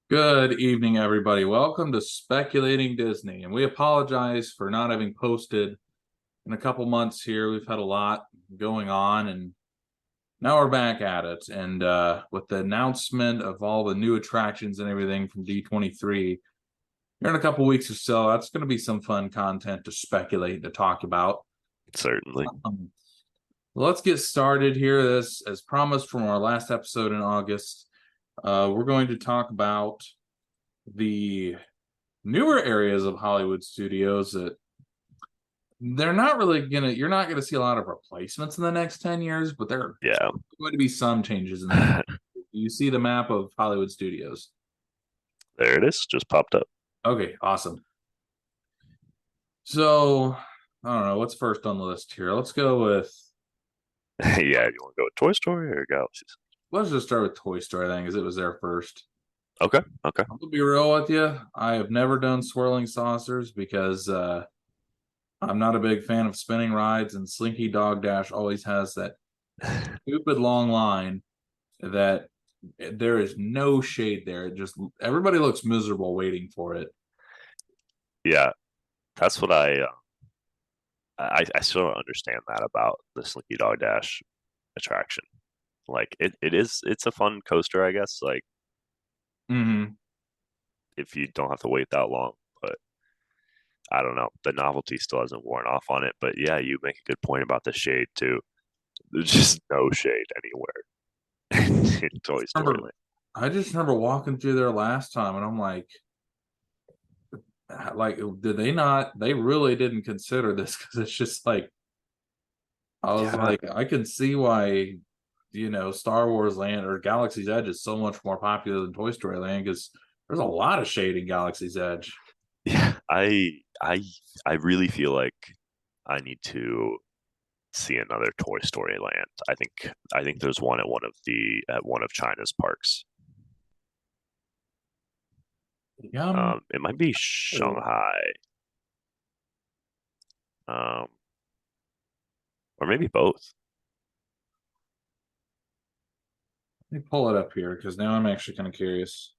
Good evening, everybody. Welcome to Speculating Disney. And we apologize for not having posted in a couple months here. We've had a lot going on, and now we're back at it. And with the announcement of all the new attractions and everything from D23 here in a couple weeks or so, that's going to be some fun content to speculate and to talk about. Certainly. Let's get started here. This, as promised from our last episode in August, we're going to talk about the newer areas of Hollywood studios that they're not really you're not gonna see a lot of replacements in the next 10 years, but there are Yeah. going to be some changes in that. You see the map of Hollywood studios. There it is. Just popped up. Okay, awesome. So I don't know what's first on the list here. Let's go with Yeah, you want to go with Toy Story or Galaxies? let's just start with Toy Story then, because it was there first. Okay. Okay. I'll be real with you. I have never done swirling saucers because I'm not a big fan of spinning rides, and Slinky Dog Dash always has that stupid long line that there is no shade there. It just everybody looks miserable waiting for it. Yeah, that's what I still don't understand that about the Slinky Dog Dash attraction. Like it's a fun coaster, I guess, like Mm-hmm. if you don't have to wait that long, but I don't know. The novelty still hasn't worn off on it, but yeah, you make a good point about the shade too. There's just no shade anywhere in Toy Story Remember, Land. I just remember walking through there last time, and I'm like, did they not? They really didn't consider this because it's just like I was Yeah, like, I can see why Star Wars Land or Galaxy's Edge is so much more popular than Toy Story Land because there's a lot of shade in Galaxy's Edge. yeah. I really feel like I need to see another Toy Story Land. I think there's one at one of China's parks. Yeah, It might be let Shanghai, um, or maybe both. me pull it up here because now I'm actually kind of curious.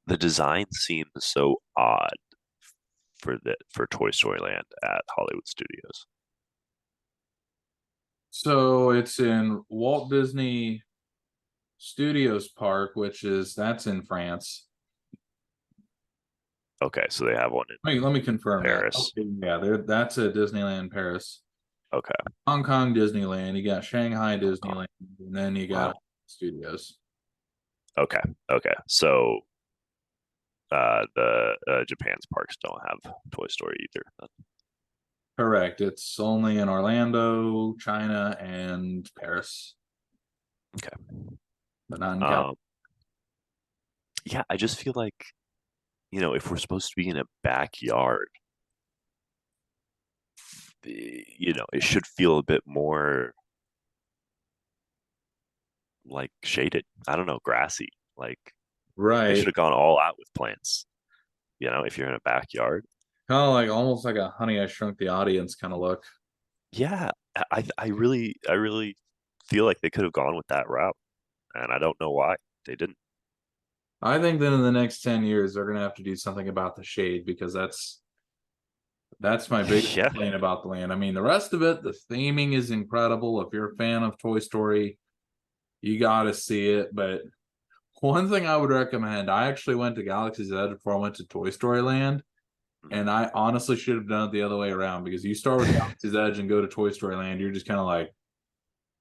The design seems so odd for Toy Story Land at Hollywood Studios. So it's in Walt Disney Studios Park, that's in France. Okay, so they have one in Let me confirm that. Paris. Okay, yeah, that's a Disneyland Paris. Okay, Hong Kong Disneyland, you got Shanghai Hong Kong. Disneyland, and then you got Wow. Studios. Okay, okay. So the Japan's parks don't have Toy Story either. Correct. It's only in Orlando, China, and Paris, Okay. but not in California. Um, yeah, I just feel like, if we're supposed to be in a backyard, it should feel a bit more like shaded. I don't know, grassy. Like they should Right. have gone all out with plants, if you're in a backyard. Kind of like almost like a Honey I Shrunk the Audience kind of look. Yeah, I really feel like they could have gone with that route, and I don't know why they didn't. I think that in the next 10 years they're gonna have to do something about the shade because that's my biggest Yeah, complaint about the land. I mean, the rest of it, the theming is incredible. If you're a fan of Toy Story, you gotta see it. But one thing I would recommend, I actually went to Galaxy's Edge before I went to Toy Story Land, and I honestly should have done it the other way around because you start with Galaxy's Edge and go to Toy Story Land, you're just kind of like,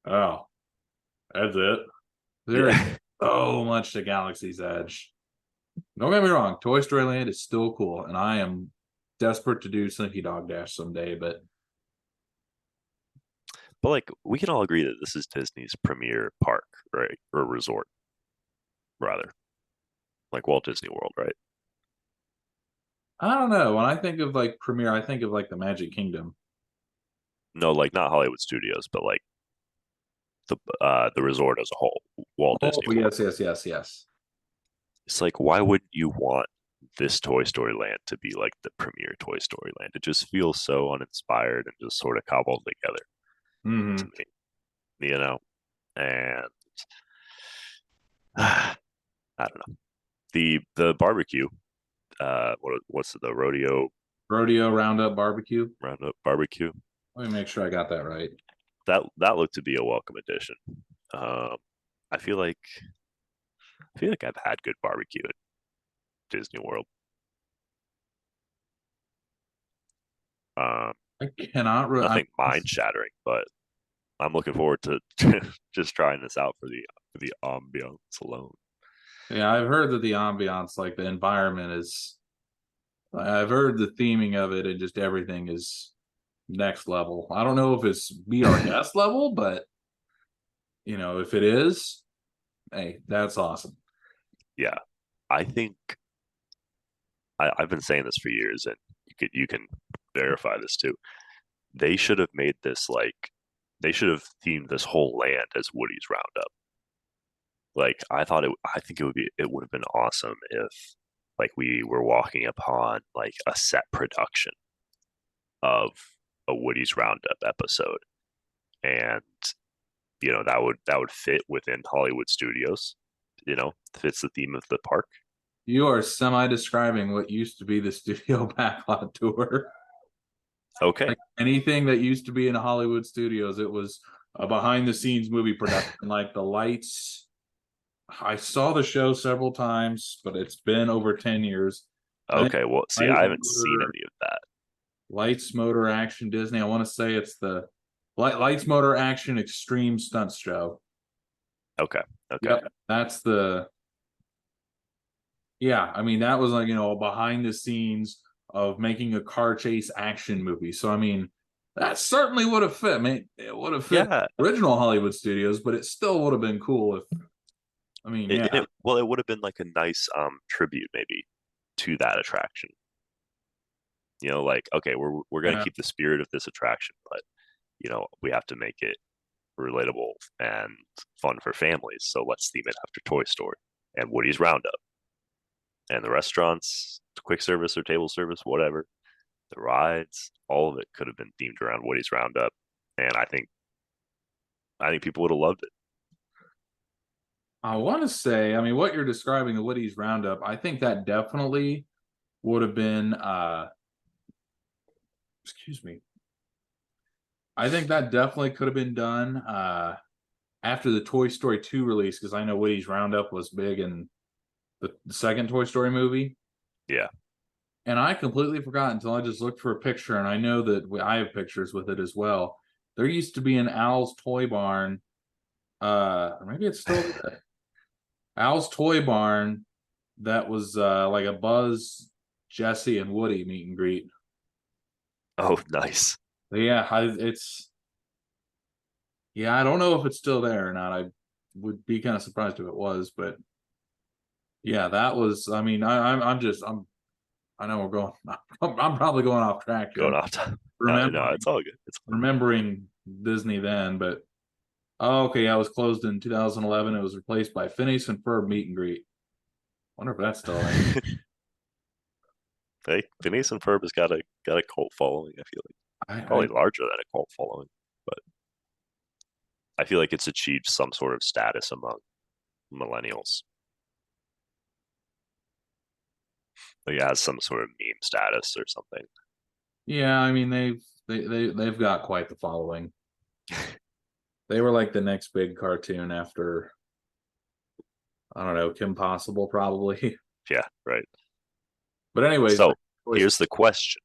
oh, that's it. There is yeah. so much to Galaxy's Edge. Don't get me wrong, Toy Story Land is still cool, and I am desperate to do Slinky Dog Dash someday, but But like, we can all agree that this is Disney's premier park, right, or resort, rather, like Walt Disney World, right? I don't know. When I think of like premiere, I think of like the Magic Kingdom. No, like not Hollywood Studios, but like the resort as a whole, Walt Oh, Disney World. yes, yes, yes, yes. It's like, why wouldn't you want this Toy Story Land to be like the premier Toy Story Land? It just feels so uninspired and just sort of cobbled together Hmm. to me, you know? And I don't know. The barbecue. What's the rodeo Rodeo Roundup Barbecue. roundup barbecue? Let me make sure I got that right. That looked to be a welcome addition. Um, I feel like I've had good barbecue at Disney World. Um, I cannot. Nothing mind shattering, but I'm looking forward to just trying this out for the ambiance alone. Yeah, I've heard that the ambiance, like the environment, is. I've heard the theming of it, and just everything is next level. I don't know if it's BRS level, but if it is, hey, that's awesome. Yeah, I think I've been saying this for years, and you can verify this too. They should have made this like they should have themed this whole land as Woody's Roundup. Like I think it would have been awesome if like we were walking upon like a set production of a Woody's Roundup episode, and that would fit within Hollywood Studios. Fits the theme of the park. You are semi-describing what used to be the studio backlot tour. Okay, Like anything that used to be in Hollywood studios, it was a behind-the-scenes movie production. Like the lights, I saw the show several times, but it's been over 10 years. I think okay. Well, see, Light I haven't seen Motor, any of that. Lights Motor Action Disney. I want to say it's the Lights Motor Action Extreme Stunts Show. Okay, okay. Yep, that's the. Yeah, I mean that was like behind the scenes of making a car chase action movie. So I mean, that certainly would have fit. I mean, it would have fit Yeah, original Hollywood studios, but it still would have been cool if. I mean, yeah, well, it would have been like a nice tribute maybe to that attraction. Like okay, we're gonna yeah. keep the spirit of this attraction, but we have to make it relatable and fun for families. So let's theme it after Toy Story and Woody's Roundup and the restaurants, quick service or table service, whatever. The rides, all of it could have been themed around Woody's Roundup, and I think people would have loved it. I want to say, I mean, what you're describing, the Woody's Roundup, I think that definitely would have been. Excuse me. I think that definitely could have been done after the Toy Story 2 release, because I know Woody's Roundup was big in the second Toy Story movie. Yeah. And I completely forgot until I just looked for a picture, and I know that I have pictures with it as well. There used to be an Al's Toy Barn, or maybe it's still there. Al's Toy Barn that was like a Buzz, Jesse, and Woody meet and greet. Oh, nice. But yeah, I don't know if it's still there or not. I would be kind of surprised if it was, but yeah, that was. I mean, I know we're going. I'm probably going off track Going here. off time. No, no, Remembering it's all good. It's all good. remembering Disney then, but oh, okay, yeah, it was closed in 2011. It was replaced by Phineas and Ferb meet and greet. Wonder if that's still there. Hey, Phineas and Ferb has got a cult following. I feel like I probably larger than a cult following, but I feel like it's achieved some sort of status among millennials. Like it has some sort of meme status or something. yeah, I mean they've got quite the following. They were like the next big cartoon after I don't know Kim Possible probably. Yeah, right. But anyways, So here's the question: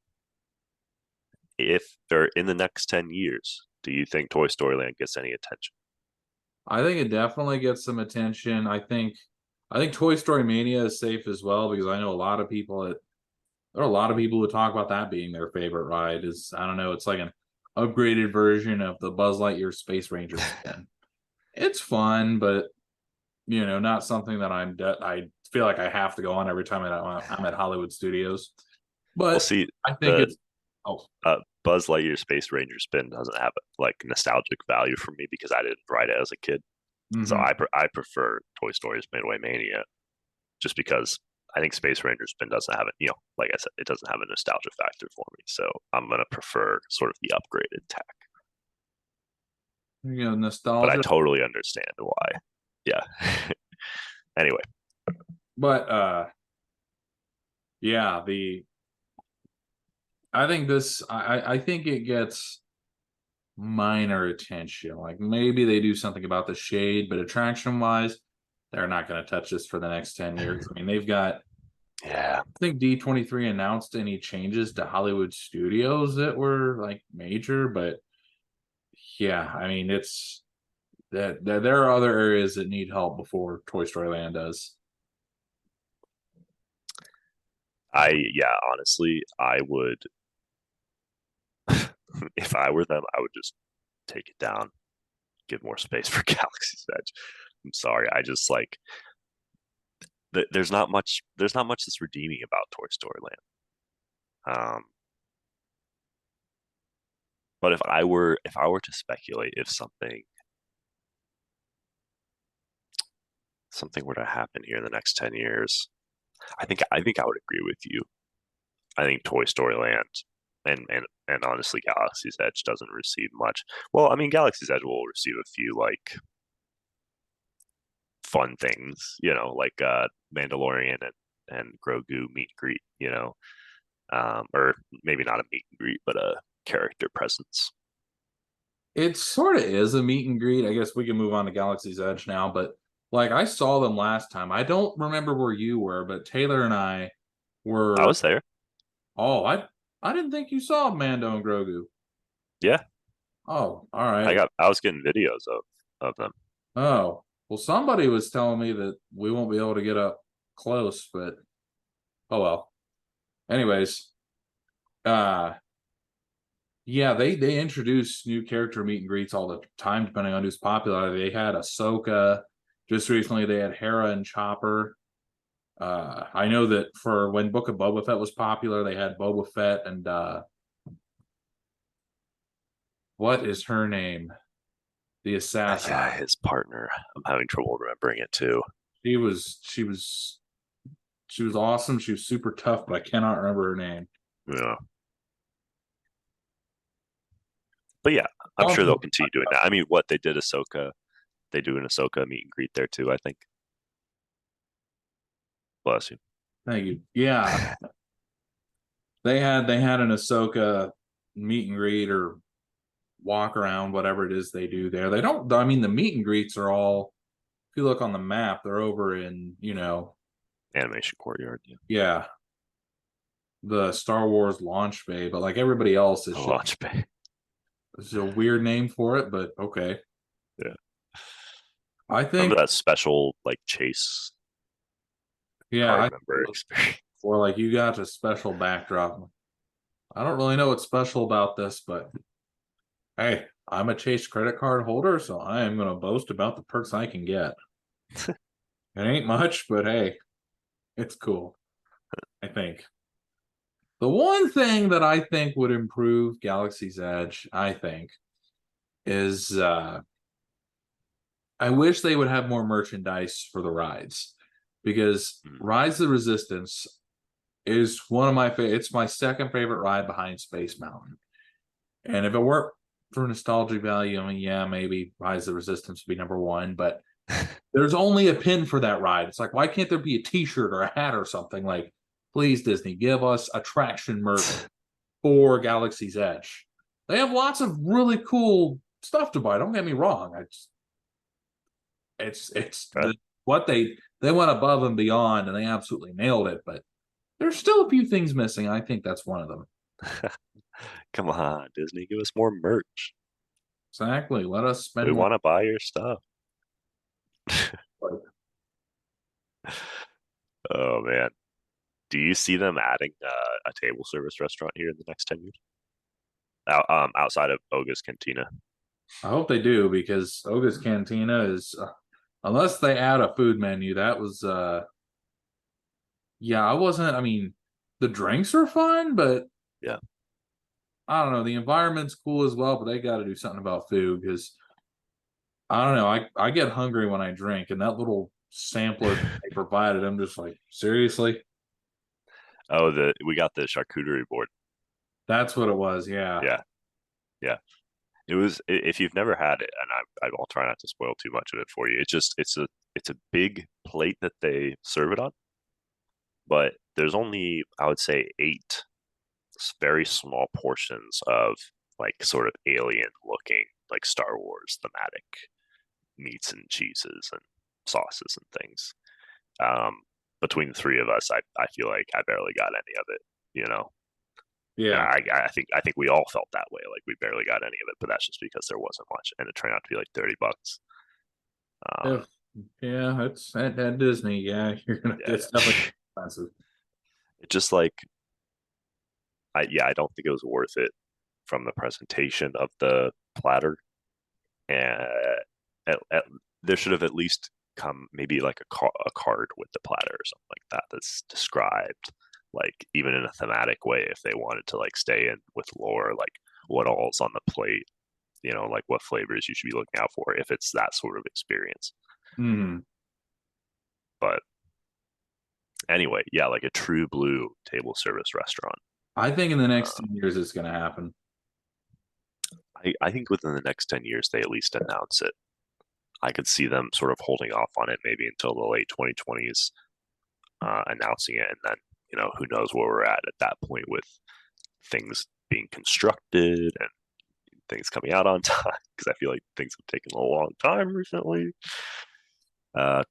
If or in the next 10 years, do you think Toy Story Land gets any attention? I think it definitely gets some attention. I think Toy Story Mania is safe as well because I know a lot of people there are a lot of people who talk about that being their favorite ride. Is I don't know, it's like an upgraded version of the Buzz Lightyear Space Ranger spin. It's fun, but not something that I feel like I have to go on every time I'm at Hollywood Studios. Well, But see, I think the it's oh Buzz Lightyear Space Ranger spin doesn't have like nostalgic value for me because I didn't ride it as a kid. So mhm. I prefer Toy Story's Midway Mania just because I think Space Ranger spin doesn't have it. Like I said, it doesn't have a nostalgia factor for me. So I'm gonna prefer sort of the upgraded tech. But I Nostalgia. totally understand why. Yeah. Anyway, But yeah, the I think this I think it gets minor attention. Like maybe they do something about the shade, but attraction wise, they're not going to touch this for the next 10 years. I mean, they've got, I Yeah, think D23 announced any changes to Hollywood studios that were like major, but yeah, I mean, it's that there are other areas that need help before Toy Story Land does. yeah, honestly, I would if I were them, I would just take it down, give more space for Galaxy's Edge. I'm sorry, I just like there's not much that's redeeming about Toy Story Land. But if I were to speculate if something were to happen here in the next 10 years, I think I would agree with you. I think Toy Story Land and honestly Galaxy's Edge doesn't receive much. Well, I mean Galaxy's Edge will receive a few like fun things, like Mandalorian and Grogu meet and greet, or maybe not a meet and greet, but a character presence. It sort of is a meet and greet. I guess we can move on to Galaxy's Edge now, but like I saw them last time. I don't remember where you were, but Taylor and I I were. was there. Oh, I didn't think you saw Mando and Grogu. Yeah, Oh, all right. I was getting videos of them. Oh, well, somebody was telling me that we won't be able to get up close, but oh well. Anyways, uh yeah, they introduce new character meet and greets all the time, depending on who's popular. They had Ahsoka just recently. They had Hera and Chopper. I know that for when Book of Boba Fett was popular, they had Boba Fett and what is her name? The assassin. Yeah, his partner. I'm having trouble remembering it too. She was awesome. She was super tough, but I cannot remember her name. Yeah, but yeah, I'm sure they'll Also, continue doing that. I mean, what they did Ahsoka, they do an Ahsoka meet and greet there too. I think. Bless you. thank you. Yeah, they had an Ahsoka meet and greet or walk around, whatever it is they do there. They don't. I mean, the meet and greets are all. If you look on the map, they're over in Animation Courtyard. Yeah. yeah, the Star Wars launch bay. But like everybody else, The launch bay. it's a weird name for it. But okay, Yeah. I Remember think that special like chase yeah, card I member experience? or like you got a special backdrop. I don't really know what's special about this, but hey, I'm a Chase credit card holder, so I am going to boast about the perks I can get. It ain't much, but hey, it's cool. I think. The one thing that I think would improve Galaxy's Edge, I think, is I wish they would have more merchandise for the rides because Mm. Rise of the Resistance is one of my favorite. It's my second favorite ride behind Space Mountain. And if it weren't for nostalgic value, I mean, yeah, maybe Rise of the Resistance would be number one, but there's only a pin for that ride. It's like, why can't there be a t-shirt or a hat or something? Like, please, Disney, give us attraction merch for Galaxy's Edge. They have lots of really cool stuff to buy. Don't get me wrong. It's Right. what they went above and beyond and they absolutely nailed it, but there's still a few things missing. I think that's one of them. Come on, Disney, give us more merch. Exactly. Let us We spend more. want to buy your stuff. Oh man, do you see them adding a table service restaurant here in the next 10 years? Outside of Oga's Cantina. I hope they do because Oga's Cantina is unless they add a food menu, that was yeah, I wasn't I mean the drinks are fun, but Yeah. I don't know, the environment's cool as well, but they got to do something about food because I don't know, I get hungry when I drink and that little sampler they provided, I'm just like, seriously? Oh, the we got the charcuterie board. That's what it was, yeah. Yeah, yeah. It was if you've never had it, and I'll try not to spoil too much of it for you. It's a big plate that they serve it on, but there's only, I would say, eight very small portions of like sort of alien looking, like Star Wars thematic meats and cheeses and sauces and things. Um, Between the three of us, I feel like I barely got any of it, you know. And Yeah. I think we all felt that way, like we barely got any of it, but that's just because there wasn't much, and it turned out to be like $30. If, yeah, it's at Disney. Yeah, you're gonna. It's definitely Yeah, expensive. it just like I don't think it was worth it from the presentation of the platter, and there should have at least come maybe like a card with the platter or something like that that's described like even in a thematic way if they wanted to like stay in with lore, like what all's on the plate, like what flavors you should be looking out for if it's that sort of experience. Hmm. But anyway, yeah, like a true blue table service restaurant. I think in the next uh, 10 years it's gonna happen. I think within the next 10 years they at least announce it. I could see them sort of holding off on it maybe until the late 2020s, announcing it, and then who knows where we're at that point with things being constructed and things coming out on time because I feel like things have taken a long time recently.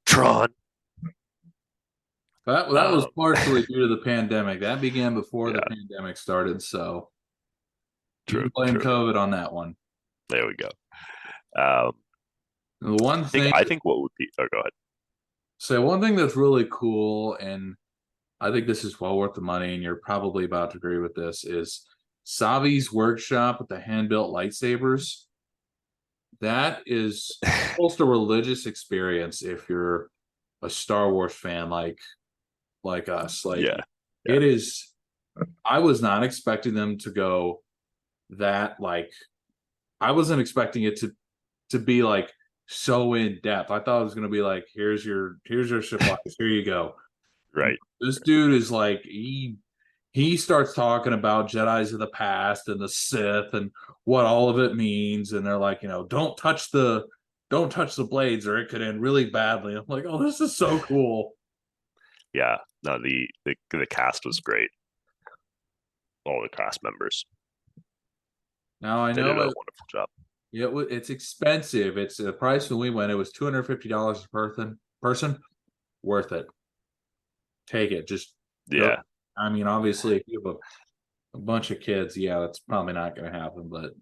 Tron. That was partially due to the pandemic. That began before the Yeah, pandemic started, so you true, can blame true. COVID on that one. There we go. Um, The one I think thing, I think what would be. Oh, go ahead. so one thing that's really cool, and I think this is well worth the money, and you're probably about to agree with this, is Savi's workshop with the hand-built lightsabers. That is almost a religious experience if you're a Star Wars fan like us. Like Yeah, yeah, it is. I was not expecting them to go that like. I wasn't expecting it to be like so in depth. I thought it was going to be like, here's your supplies, here you go. right. This dude is like he starts talking about Jedi's of the past and the Sith and what all of it means, and they're like, don't touch the blades or it could end really badly. I'm like, oh, this is so cool. Yeah, no, the cast was great. All the cast members, Now I they did know a wonderful job. it's expensive. It's the price when we went. It was $250 per person. Worth it. Take it. Just go. Yeah, I mean, obviously, if you have a bunch of kids, yeah, that's probably not going to happen. But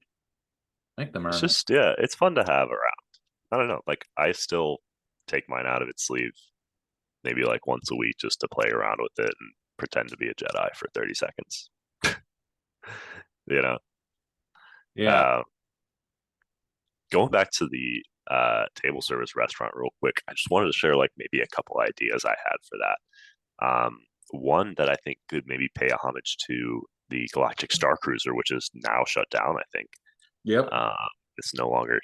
make them it's earn it. just yeah, it's fun to have around. I don't know, like I still take mine out of its sleeve maybe like once a week just to play around with it and pretend to be a Jedi for 30 seconds. you know, Yeah. uh, Going back to the table service restaurant real quick, I just wanted to share like maybe a couple ideas I had for that. One that I think could maybe pay a homage to the Galactic Star Cruiser, which is now shut down. I think Yep. uh, it's no longer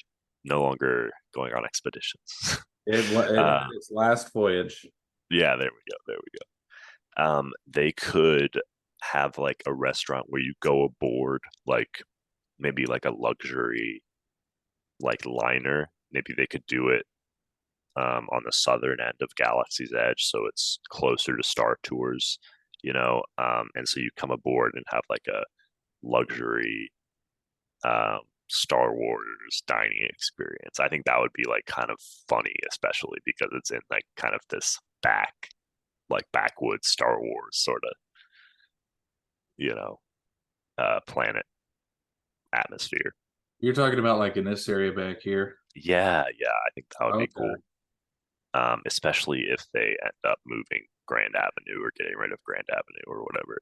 going on expeditions. uh, Its last voyage. yeah, there we go. There we go. They could have like a restaurant where you go aboard, like maybe like a luxury like liner. Maybe they could do it on the southern end of Galaxy's Edge, so it's closer to Star Tours, and so you come aboard and have like a luxury Star Wars dining experience. I think that would be like kind of funny, especially because it's in like kind of this like backwoods Star Wars sort of, you know, planet atmosphere. You're talking about like in this area back here. Yeah, yeah, I think that would be Okay. cool. Especially if they end up moving Grand Avenue or getting rid of Grand Avenue or whatever,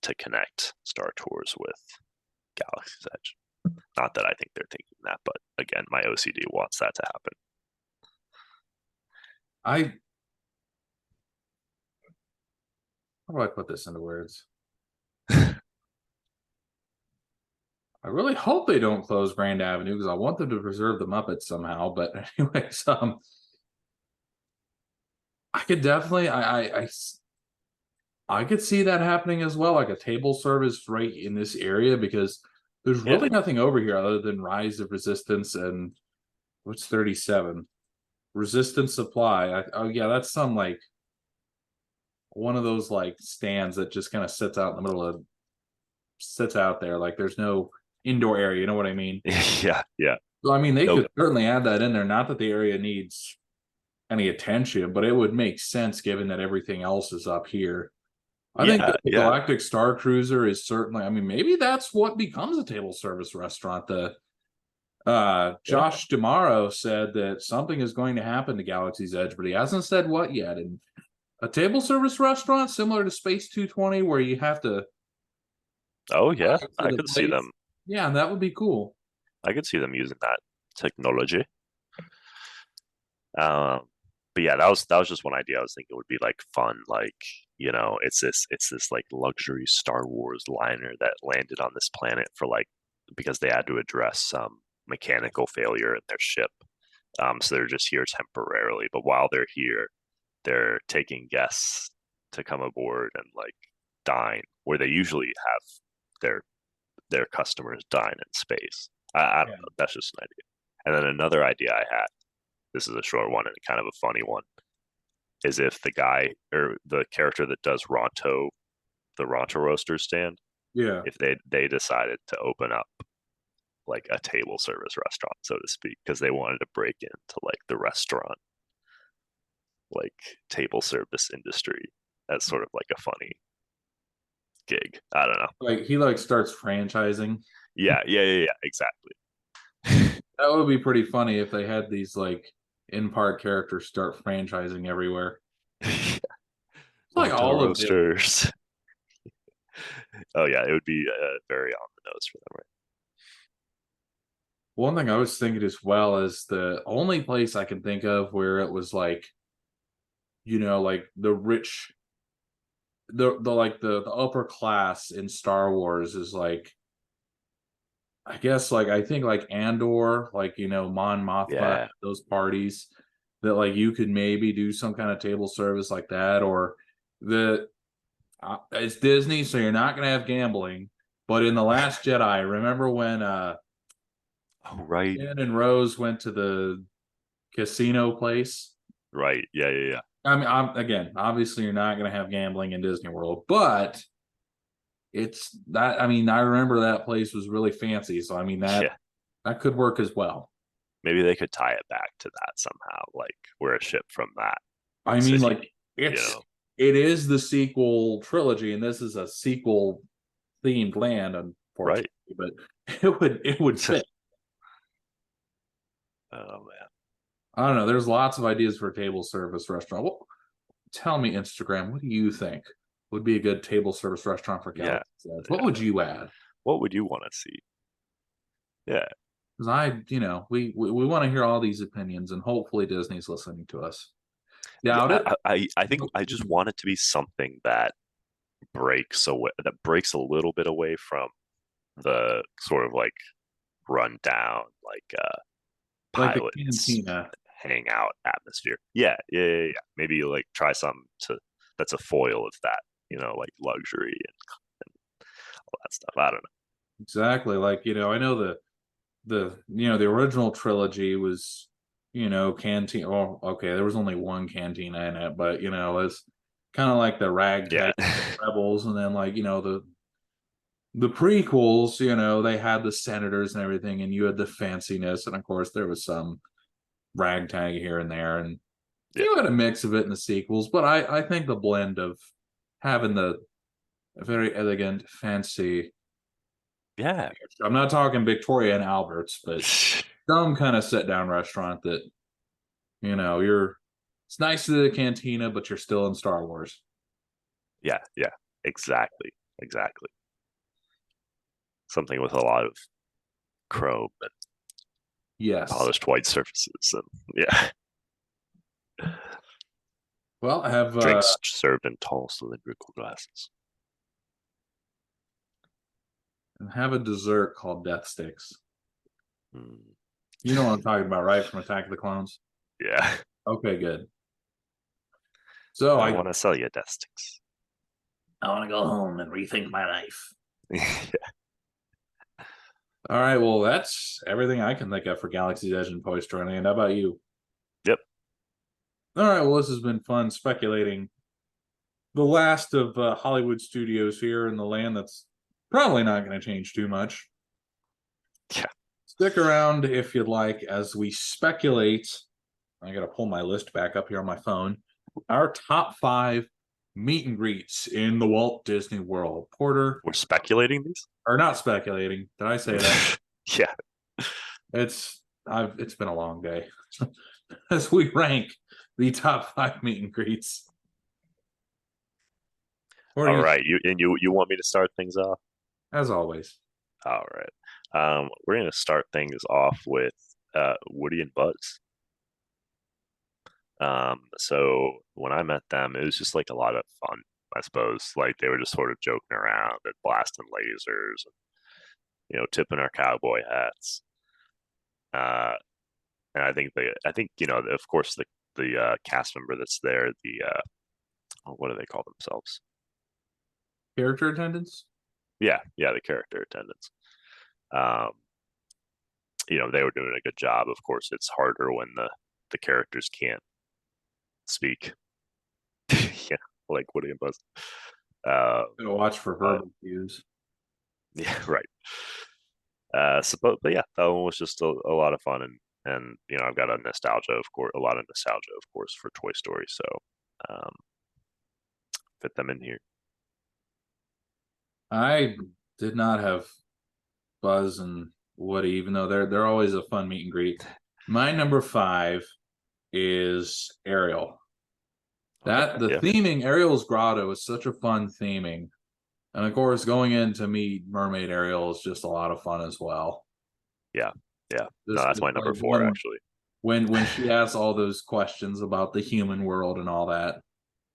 to connect Star Tours with Galaxy's Edge. Not that I think they're thinking that, but again, my OCD wants that to happen. I How do I put this into words? I really hope they don't close Grand Avenue because I want them to preserve the Muppets somehow. But anyways, I could definitely, I could see that happening as well, like a table service right in this area because there's Yeah, really nothing over here other than Rise of Resistance and what's 37 Resistance Supply. Oh yeah, that's some like one of those like stands that just kind of sits out in the middle of sits out there. Like there's no indoor area. You know what I mean? Yeah, yeah. So I mean, they No, could certainly add that in there. Not that the area needs any attention, but it would make sense given that everything else is up here. I think yeah, that the yeah, Galactic Star Cruiser is certainly, I mean, maybe that's what becomes a table service restaurant. The yeah. Josh Damaro said that something is going to happen to Galaxy's Edge, but he hasn't said what yet. And a table service restaurant similar to Space 220 where you have to Oh yeah, drive to I the could see place. them. Yeah, that would be cool. I could see them using that technology. Um, but yeah, that was just one idea I was thinking would be like fun. Like, it's this like luxury Star Wars liner that landed on this planet for like because they had to address some mechanical failure in their ship. So they're just here temporarily. But while they're here, they're taking guests to come aboard and like dine where they usually have their their customers dine in space. I don't Yeah. know. That's just an idea. And then another idea I had, this is a short one and kind of a funny one, is if the guy or the character that does Ronto, the Ronto roaster stand, Yeah. if they decided to open up like a table service restaurant, so to speak, because they wanted to break into like the restaurant, like table service industry as sort of like a funny gig. I don't know. Like he like starts franchising. Yeah, yeah, yeah, yeah, exactly. That would be pretty funny if they had these like in park characters start franchising everywhere. It's like Ronto all of it. roasters. Oh yeah, it would be very on the nose for them, One thing I was thinking as well is the only place I can think of where it was like, like the rich, the like the upper class in Star Wars is like, I guess like I think like Andor, like Mon right? Mothma, Yeah, those parties that like you could maybe do some kind of table service like that, or the it's Disney, so you're not gonna have gambling. But in the Last Jedi, remember when oh right, Finn and Rose went to the casino place? right, yeah, yeah, yeah, I mean, again, obviously, you're not going to have gambling in Disney World, but it's that. I mean, I remember that place was really fancy, so I mean yeah. that could work as well. Maybe they could tie it back to that somehow, like we're a ship from that I mean, city, like you it's know? it is the sequel trilogy, and this is a sequel themed land, unfortunately, Right. but it would fit. Oh man. I don't know. There's lots of ideas for a table service restaurant. Well, tell me, Instagram, what do you think would be a good table service restaurant for Yeah, Galaxy's Edge? What yeah. would you add? What would you want to see? Yeah. Because we want to hear all these opinions, and hopefully Disney's listening to us. Yeah, Doubt it. I think I just want it to be something that breaks a little bit away from the sort of like run down like Like the pilots cantina. hangout atmosphere. Yeah, yeah, yeah, yeah. Maybe like try something to that's a foil of that, like luxury and all that stuff. I don't know. Exactly. Like, I know the original trilogy was, canteen. Well, okay, there was only one cantina in it, but it's kind of like the Yeah. ragtag rebels, and then like, the prequels, they had the senators and everything, and you had the fanciness, and of course there was some ragtag here and there, and Yeah. you had a mix of it in the sequels. But I think the blend of having the very elegant, fancy. Yeah. I'm not talking Victoria and Alberts, but some kind of sit down restaurant that you're. It's nice to the cantina, but you're still in Star Wars. Yeah. Yeah. Exactly. Exactly. Something with a lot of chrome and Yes. polished white surfaces and yeah. Well, I have Drinks served in tall cylindrical glasses. a dessert called Death Sticks. Mm, You know what I'm talking about, right? From Attack of the Clones. yeah. Okay, good. So I I want to sell you death sticks. I want to go home and rethink my life. Yeah. All right, well, that's everything I can think of for Galaxy's Edge and Toy Story. And how about you? Yep. All right, well, this has been fun speculating the last of Hollywood studios here in the land that's probably not going to change too much. Yeah. Stick around if you'd like as we speculate. I got to pull my list back up here on my phone. Our top 5 meet and greets in the Walt Disney World. Porter, We're speculating these? or not speculating. Did I say that? Yeah. It's been a long day. As we rank the top 5 meet and greets. All right. You want me to start things off? As always. All right. We're gonna start things off with Woody and Buzz. So when I met them, it was just like a lot of fun, I suppose. Like they were just sort of joking around and blasting lasers and, tipping our cowboy hats. Uh, and I think, of course, the cast member that's there, what do they call themselves? Character attendance? Yeah, the character attendants. Um, they were doing a good job. Of course, it's harder when the characters can't speak. Yeah, like Woody and Buzz. Gotta watch for verbal cues. Yeah, right. But yeah, that one was just a lot of fun, and I've got a lot of nostalgia, of course, for Toy Story. So, um, fit them in here. I did not have Buzz and Woody, even though they're always a fun meet and greet. My number 5 is Ariel. Okay, The yeah. theming, Ariel's Grotto is such a fun theming. And of course, going in to meet Mermaid Ariel is just a lot of fun as well. Yeah. No, Just that's my number like 4 actually. when she asks all those questions about the human world and all that.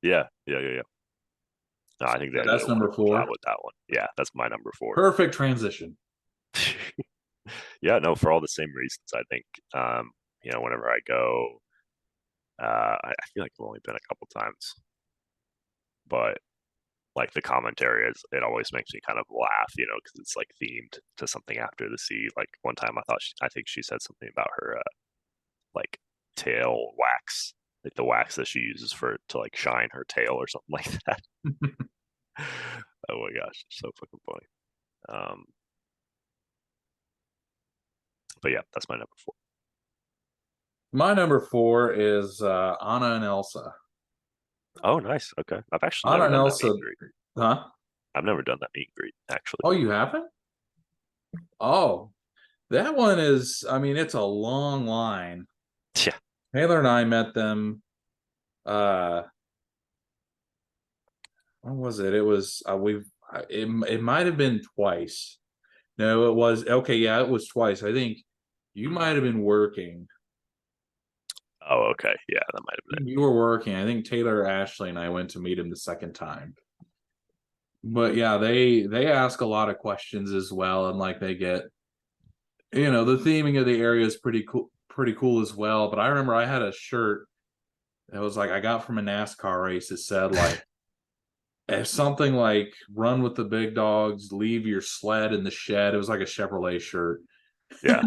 Yeah. No, I think they did That's a number wonderful job 4. with that one. Yeah, that's my number 4. Perfect transition. Yeah, no, for all the same reasons. I think, whenever I go, I feel like I've only been a couple times, but like the commentary it always makes me kind of laugh, because it's like themed to something after the sea. Like one time I think she said something about her like tail wax, like the wax that she uses to like shine her tail or something like that. Oh my gosh, it's so fucking funny. But yeah, that's my number 4. My number 4 is Anna and Elsa. Oh, nice. Okay, I've actually Anna never and done that meet Elsa, and greet. huh? I've never done that meet and greet actually. Oh, you haven't? Oh, that one is. I mean, it's a long line. Yeah. Taylor and I met them. Uh, when was it? It was it might have been twice. No, it was okay. Yeah, it was twice. I think you might have been working. Oh, okay. Yeah, that might have been You were working. I think Taylor, Ashley, and I went to meet him the second time. But yeah, they ask a lot of questions as well, and like they get, the theming of the area is pretty cool as well. But I remember I had a shirt that was like I got from a NASCAR race. It said like if something like "Run with the big dogs, leave your sled in the shed." It was like a Chevrolet shirt. it. Yeah.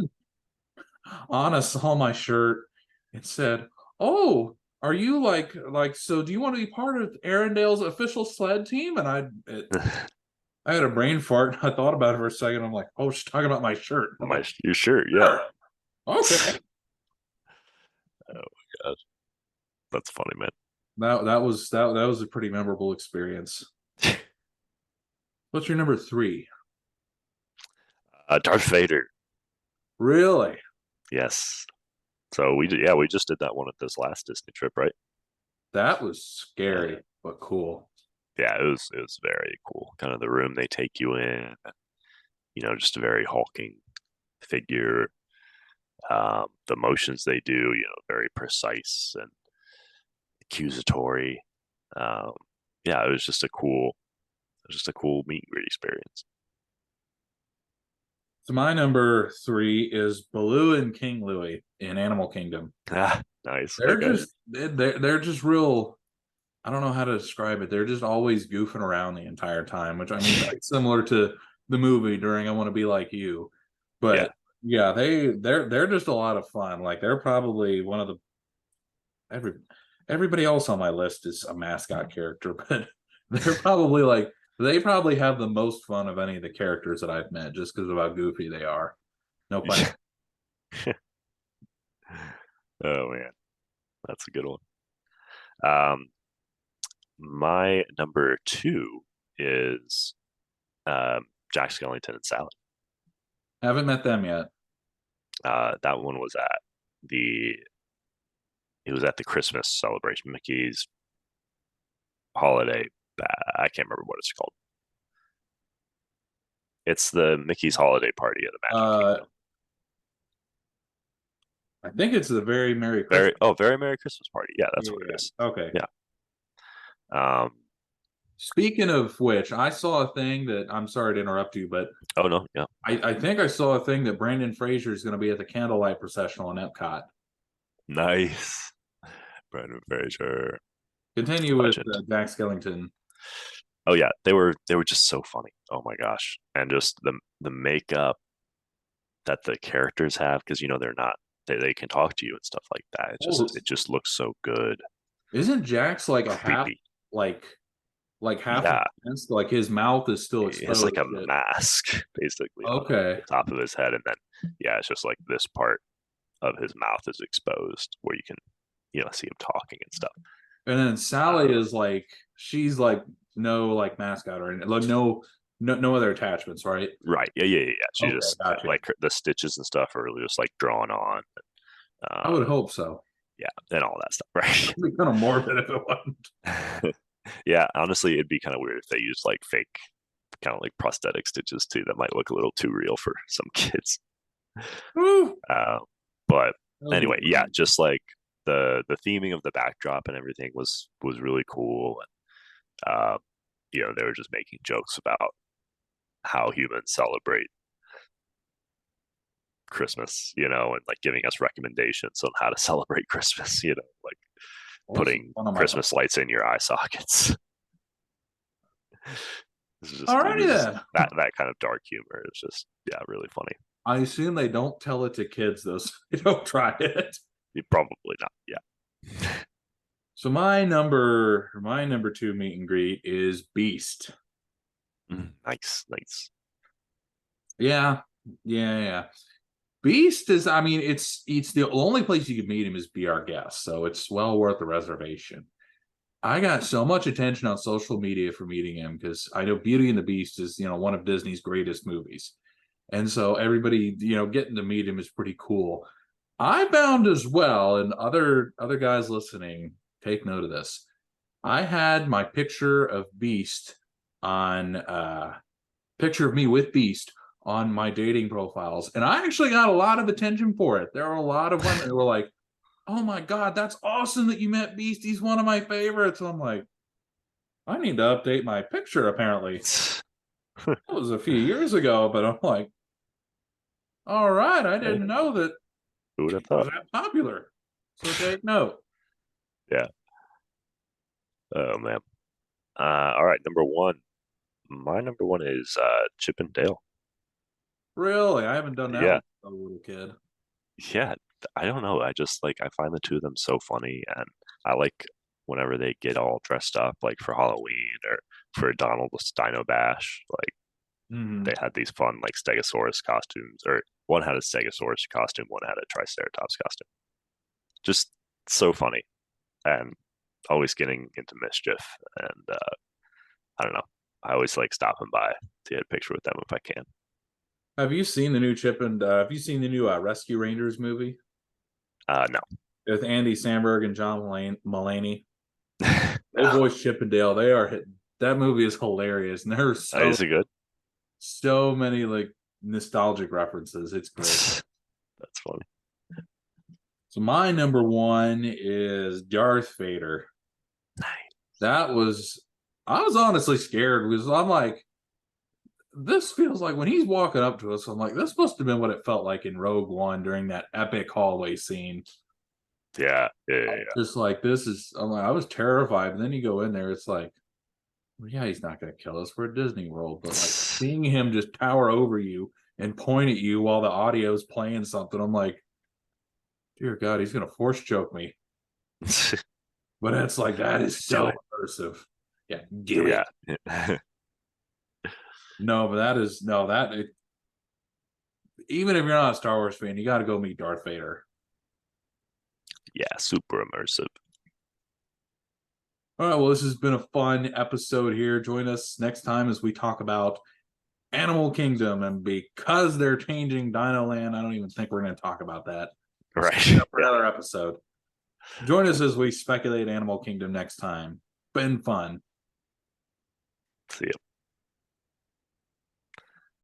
Anna saw my shirt and said, "Oh, are you so? Do you want to be part of Arendale's official sled team?" And I had a brain fart. I thought about it for a second. I'm like, "Oh, she's talking about my shirt." I'm like, Your shirt, yeah. "Sure. Okay." Oh my god, that's funny, man. That was a pretty memorable experience. What's your number 3? Darth Vader. Really? Yes. So we just did that one at this last Disney trip, right? That was scary, Yeah. but cool. Yeah, it was very cool. Kind of the room they take you in, just a very hulking figure. The motions they do, very precise and accusatory. Um, yeah, it was just a cool meet and greet experience. So my number 3 is Baloo and King Louie in Animal Kingdom. Ah, nice. They're Okay. just they're just real. I don't know how to describe it. They're just always goofing around the entire time, which I mean, like, similar to the movie during "I Want to Be Like You," Yeah. but yeah, they're just a lot of fun. Like they're probably one of the everybody else on my list is a mascot character, but They're probably like they probably have the most fun of any of the characters that I've met just because of how goofy they are. No pun. Oh man, that's a good one. Um, my number two is Jack Skellington and Sally. Haven't met them yet. That one was at the it was at the Christmas celebration, Mickey's holiday. I can't remember what it's called. It's the Mickey's holiday party at the Magic Uh, Kingdom. I think it's the very Merry Christmas. Very Merry Christmas party. Yeah, that's what it Yeah. is. Okay. Yeah. Um. Speaking of which, I saw a thing that I'm sorry to interrupt you, but Oh no. Yeah. I think I saw a thing that Brandon Fraser is going to be at the candlelight processional in Epcot. Nice. Brandon Fraser. Continue with Legend. Jack Skellington. Oh yeah, they were just so funny. Oh my gosh, and just the makeup that the characters have, because they're not they can talk to you and stuff like that. Oh, It just looks so good. isn't Jack's like a half Creepy. like half of Yeah, like his mouth is still it's exposed? like a mask basically on Okay. the top of his head, and then yeah, it's just like this part of his mouth is exposed where you can see him talking and stuff. And then Sally Uh, is like she's like no like mascot or anything. Like no other attachments, right? right. Yeah. She Okay, just gotcha. like the stitches and stuff are just like drawn on. I Um, would hope so. yeah, and all that stuff, right? It'd be kind of morbid if it wasn't. Yeah, honestly, it'd be kind of weird if they used like fake, kind of like prosthetic stitches too. That might look a little too real for some kids. Woo! Uh, but That would be anyway, yeah, fun. just like the theming of the backdrop and everything was really cool. And they were just making jokes about how humans celebrate Christmas, and like giving us recommendations on how to celebrate Christmas. Like Well, this is putting one of my Christmas lights in your eye sockets. It Alrighty was just then. that kind of dark humor. It's just yeah, really funny. I assume they don't tell it to kids though, so they don't try it. You probably not. Yeah. So my number two meet and greet is Beast. Nice. Yeah, yeah. Beast is, I mean, it's the only place you could meet him is be our guest, so it's well worth the reservation. I got so much attention on social media for meeting him because I know Beauty and the Beast is, one of Disney's greatest movies. And so everybody, getting to meet him is pretty cool. I found as well, and other guys listening, take note of this. I had my picture of Beast on picture of me with Beast on my dating profiles, and I actually got a lot of attention for it. There were a lot of women who were like, "Oh my god, that's awesome that you met Beast. He's one of my favorites." And I'm like, I need to update my picture. Apparently, that was a few years ago, but I'm like, all right, I Hey, didn't know that who would he have was thought? that popular. So take note. Yeah. Oh man. All right, number one. My number one is Chip and Dale. Really, I haven't done that Yeah, with a little kid. yeah. I don't know. I just like I find the two of them so funny, and I like whenever they get all dressed up, like for Halloween or for Donald's Dino Bash. Like Mm-hmm. they had these fun like Stegosaurus costumes, or one had a Stegosaurus costume, one had a Triceratops costume. Just so funny, and always getting into mischief. And I don't know. I always like stopping by to get a picture with them if I can. Have you seen the new Chip and have you seen the new Rescue Rangers movie No. with Andy Samberg and John Mulaney? They No. voice Chip and Dale. They are hitting. That movie is hilarious, and there's Is it good? so many like nostalgic references. It's great. That's funny. So my number one is Darth Vader. That was I was honestly scared because I'm like, this feels like when he's walking up to us, I'm like, this must have been what it felt like in Rogue One during that epic hallway scene. Yeah. Just like this is, I'm like, I was terrified. And then you go in there, it's like, well, yeah, he's not going to kill us. We're at Disney World, but like seeing him just tower over you and point at you while the audio's playing something, I'm like, dear God, he's going to force choke me. But it's like that is so Silly. immersive. Yeah, do it. Yeah. No, but that is no that. Even if you're not a Star Wars fan, you got to go meet Darth Vader. Yeah, super immersive. All right, well, this has been a fun episode here. Join us next time as we talk about Animal Kingdom. And because they're changing Dino Land, I don't even think we're going to talk about that. Right. For another episode. Join us as we speculate Animal Kingdom next time. Been fun. See ya.